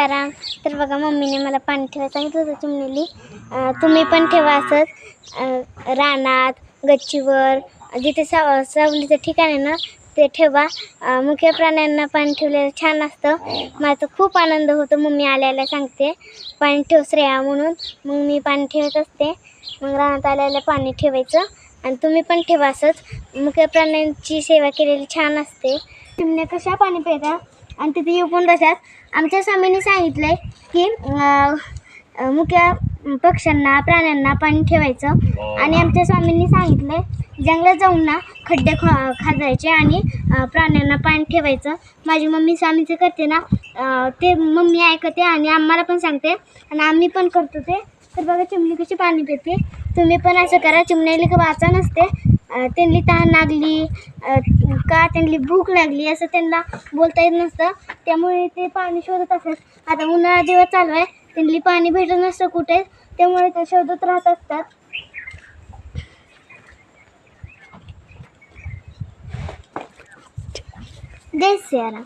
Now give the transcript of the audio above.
सियाराम. तर बघा मम्मीने मला पाणी ठेवायला सांगितलं होतं चिमणीली. तुम्ही पण ठेवा असंच रानात गच्चीवर जिथे सावलीचं ठिकाण आहे ना ते ठेवा. मुख्य प्राण्यांना पाणी ठेवलेलं छान असतं. माझं खूप आनंद होतो. मम्मी आल्याला सांगते पाणी ठेव श्रेया म्हणून. मग मी पाणी ठेवत असते. मग रानात आल्याला पाणी ठेवायचं आणि तुम्ही पण ठेवा असंच. मुख्य प्राण्यांची सेवा केलेली छान असते. चिमण्या कशा पाणी पितात आणि तिथे येऊ पण बसतात. आमच्या स्वामींनी सांगितलं आहे की मुख्य पक्ष्यांना प्राण्यांना पाणी ठेवायचं. आणि आमच्या स्वामींनी सांगितलं आहे जंगलात जाऊन ना खड्डे खाजायचे आणि प्राण्यांना पाणी ठेवायचं. माझी मम्मी स्वामीचं करते ना ते मम्मी ऐकते आणि आम्हाला पण सांगते आणि आम्ही पण करतो ते. तर बघा चिमणी कशी पाणी पिते. तुम्ही पण असं करा. चिमण्याला का वाचा नसते. त्यांनी तहान लागली का त्यांनी भूक लागली असं त्यांना बोलता येत नसतं. त्यामुळे ते पाणी शोधत असतात. आता उन्हाळा दिवस चालू आहे. त्यांनी पाणी भेटत नसतं कुठे. त्यामुळे ते शोधत राहत असतात. जय सियाराम.